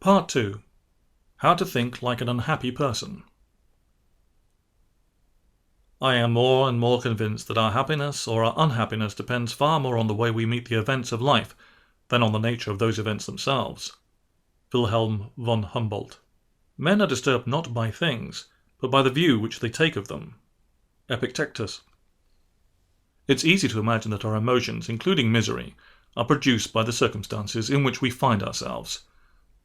Part 2. How to think like an unhappy person. I am more and more convinced that our happiness or our unhappiness depends far more on the way we meet the events of life than on the nature of those events themselves. Wilhelm von Humboldt. Men are disturbed not by things, but by the view which they take of them. Epictetus. It's easy to imagine that our emotions, including misery, are produced by the circumstances in which we find ourselves.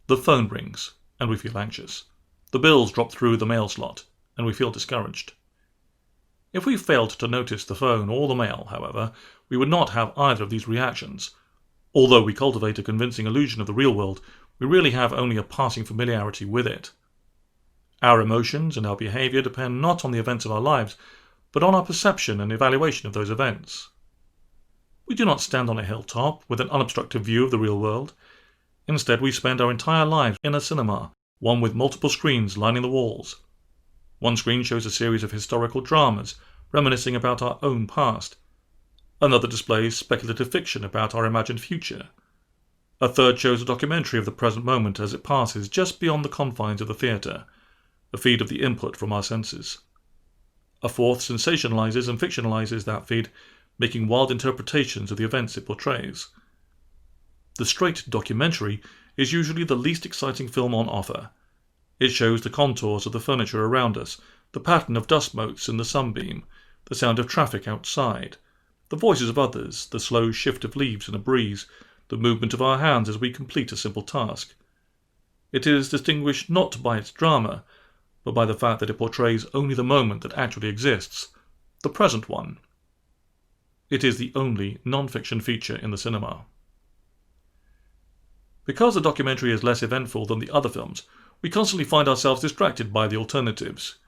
The phone rings, and we feel anxious. The bills drop through the mail slot, and we feel discouraged. If we failed to notice the phone or the mail, however, we would not have either of these reactions. Although we cultivate a convincing illusion of the real world, we really have only a passing familiarity with it. Our emotions and our behavior depend not on the events of our lives, but on our perception and evaluation of those events. We do not stand on a hilltop with an unobstructed view of the real world. Instead, we spend our entire lives in a cinema, one with multiple screens lining the walls. One screen shows a series of historical dramas, reminiscing about our own past. Another displays speculative fiction about our imagined future. A third shows a documentary of the present moment as it passes just beyond the confines of the theatre, a feed of the input from our senses. A fourth sensationalizes and fictionalizes that feed, making wild interpretations of the events it portrays. The straight documentary is usually the least exciting film on offer. It shows the contours of the furniture around us, the pattern of dust motes in the sunbeam, the sound of traffic outside, the voices of others, the slow shift of leaves in a breeze, the movement of our hands as we complete a simple task. It is distinguished not by its drama, but by the fact that it portrays only the moment that actually exists, the present one. It is the only non-fiction feature in the cinema. Because the documentary is less eventful than the other films, we constantly find ourselves distracted by the alternatives.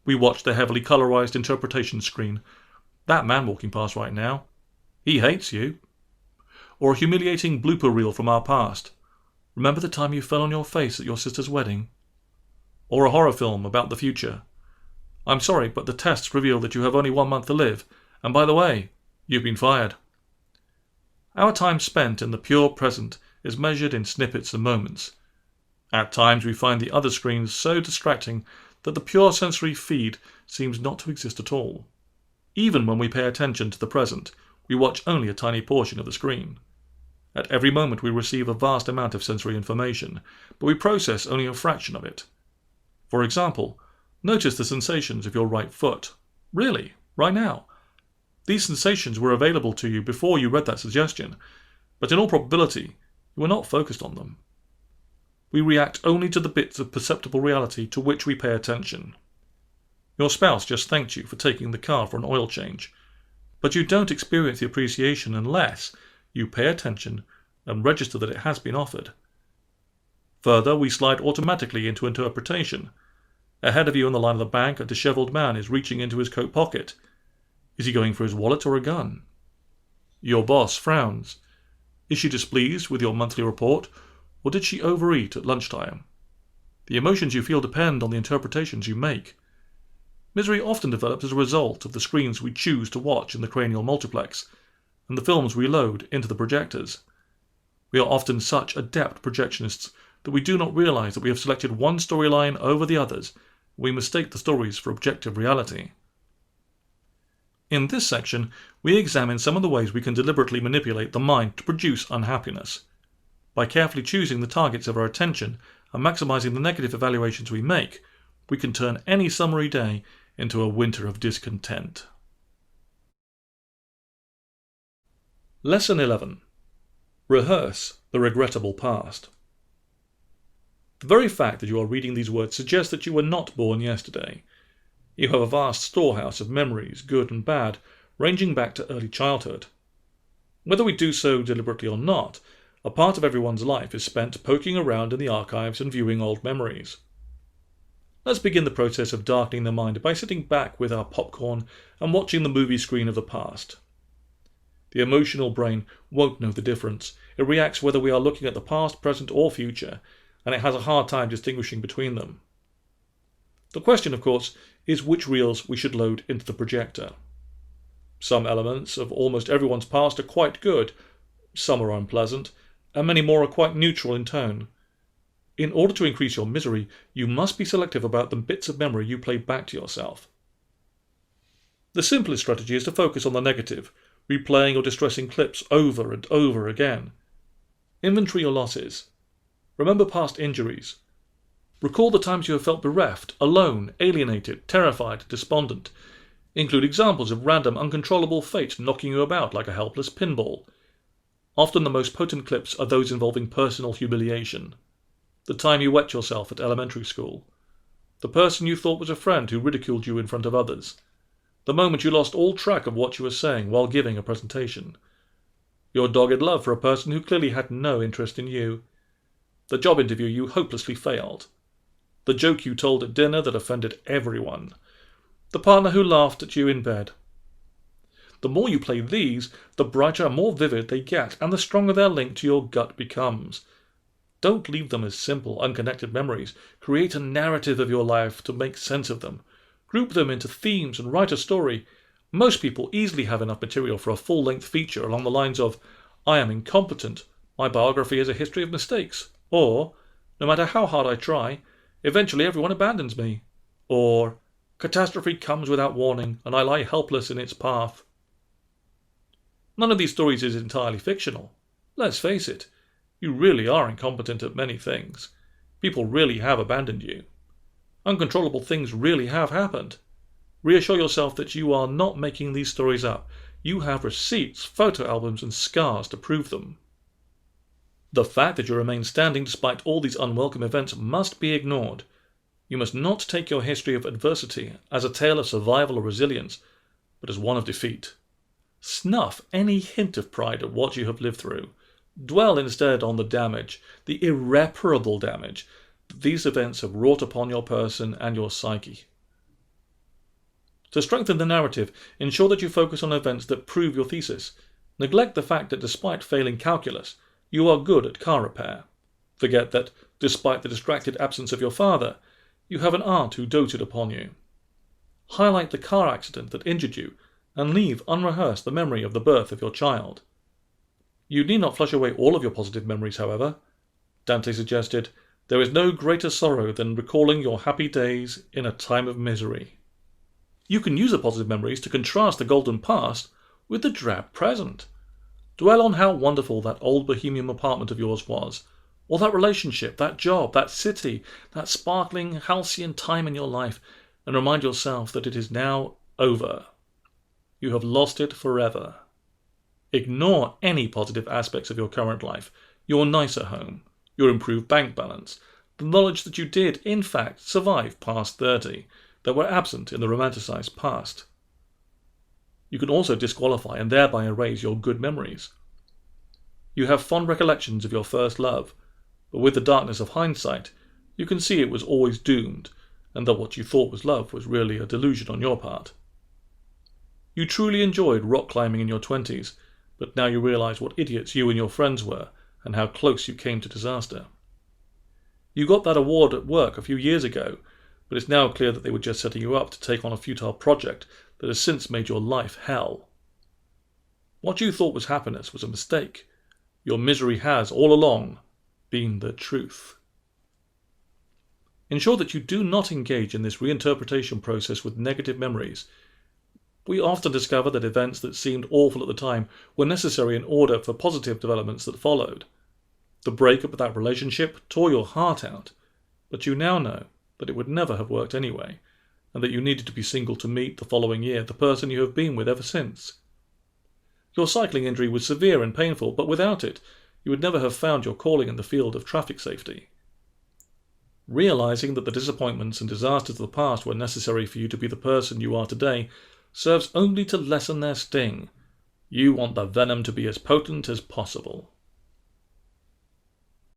We watch the heavily colorized interpretation screen. That man walking past right now. He hates you. Or a humiliating blooper reel from our past. Remember the time you fell on your face at your sister's wedding? Or a horror film about the future. I'm sorry, but the tests reveal that you have only 1 month to live. And by the way, you've been fired. Our time spent in the pure present is measured in snippets and moments. At times we find the other screens so distracting that the pure sensory feed seems not to exist at all. Even when we pay attention to the present, we watch only a tiny portion of the screen. At every moment we receive a vast amount of sensory information, but we process only a fraction of it. For example, notice the sensations of your right foot. Really, right now. These sensations were available to you before you read that suggestion, but in all probability, you were not focused on them. We react only to the bits of perceptible reality to which we pay attention. Your spouse just thanked you for taking the car for an oil change, but you don't experience the appreciation unless you pay attention and register that it has been offered. Further, we slide automatically into interpretation. Ahead of you in the line of the bank, a disheveled man is reaching into his coat pocket. Is he going for his wallet or a gun? Your boss frowns. Is she displeased with your monthly report, or did she overeat at lunchtime? The emotions you feel depend on the interpretations you make. Misery often develops as a result of the screens we choose to watch in the cranial multiplex, and the films we load into the projectors. We are often such adept projectionists that we do not realize that we have selected one storyline over the others, and we mistake the stories for objective reality. In this section, we examine some of the ways we can deliberately manipulate the mind to produce unhappiness. By carefully choosing the targets of our attention and maximizing the negative evaluations we make, we can turn any summery day into a winter of discontent. Lesson 11. Rehearse the regrettable past. The very fact that you are reading these words suggests that you were not born yesterday. You have a vast storehouse of memories, good and bad, ranging back to early childhood. Whether we do so deliberately or not, a part of everyone's life is spent poking around in the archives and viewing old memories. Let's begin the process of darkening the mind by sitting back with our popcorn and watching the movie screen of the past. The emotional brain won't know the difference. It reacts whether we are looking at the past, present, or future, and it has a hard time distinguishing between them. The question, of course, is which reels we should load into the projector. Some elements of almost everyone's past are quite good, some are unpleasant, and many more are quite neutral in tone. In order to increase your misery, you must be selective about the bits of memory you play back to yourself. The simplest strategy is to focus on the negative, replaying your distressing clips over and over again. Inventory your losses. Remember past injuries. Recall the times you have felt bereft, alone, alienated, terrified, despondent. Include examples of random, uncontrollable fate knocking you about like a helpless pinball. Often the most potent clips are those involving personal humiliation. The time you wet yourself at elementary school. The person you thought was a friend who ridiculed you in front of others. The moment you lost all track of what you were saying while giving a presentation. Your dogged love for a person who clearly had no interest in you. The job interview you hopelessly failed. The joke you told at dinner that offended everyone. The partner who laughed at you in bed. The more you play these, the brighter and more vivid they get, and the stronger their link to your gut becomes. Don't leave them as simple, unconnected memories. Create a narrative of your life to make sense of them. Group them into themes and write a story. Most people easily have enough material for a full-length feature along the lines of, "I am incompetent. My biography is a history of mistakes." Or, "No matter how hard I try, eventually everyone abandons me." Or, "Catastrophe comes without warning, and I lie helpless in its path." None of these stories is entirely fictional. Let's face it, you really are incompetent at many things. People really have abandoned you. Uncontrollable things really have happened. Reassure yourself that you are not making these stories up. You have receipts, photo albums, and scars to prove them. The fact that you remain standing despite all these unwelcome events must be ignored. You must not take your history of adversity as a tale of survival or resilience, but as one of defeat. Snuff any hint of pride at what you have lived through. Dwell instead on the damage, the irreparable damage, that these events have wrought upon your person and your psyche. To strengthen the narrative, ensure that you focus on events that prove your thesis. Neglect the fact that despite failing calculus, you are good at car repair. Forget that, despite the distracted absence of your father, you have an aunt who doted upon you. Highlight the car accident that injured you, and leave unrehearsed the memory of the birth of your child. You need not flush away all of your positive memories, however. Dante suggested, "There is no greater sorrow than recalling your happy days in a time of misery." You can use the positive memories to contrast the golden past with the drab present. Dwell on how wonderful that old bohemian apartment of yours was, or that relationship, that job, that city, that sparkling, halcyon time in your life, and remind yourself that it is now over. You have lost it forever. Ignore any positive aspects of your current life, your nicer home, your improved bank balance, the knowledge that you did, in fact, survive past 30, that were absent in the romanticized past. You can also disqualify and thereby erase your good memories. You have fond recollections of your first love, but with the darkness of hindsight, you can see it was always doomed, and that what you thought was love was really a delusion on your part. You truly enjoyed rock climbing in your 20s, but now you realize what idiots you and your friends were, and how close you came to disaster. You got that award at work a few years ago, but it's now clear that they were just setting you up to take on a futile project that has since made your life hell. What you thought was happiness was a mistake. Your misery has, all along, been the truth. Ensure that you do not engage in this reinterpretation process with negative memories. We often discover that events that seemed awful at the time were necessary in order for positive developments that followed. The breakup of that relationship tore your heart out, but you now know that it would never have worked anyway, and that you needed to be single to meet, the following year, the person you have been with ever since. Your cycling injury was severe and painful, but without it, you would never have found your calling in the field of traffic safety. Realizing that the disappointments and disasters of the past were necessary for you to be the person you are today serves only to lessen their sting. You want the venom to be as potent as possible.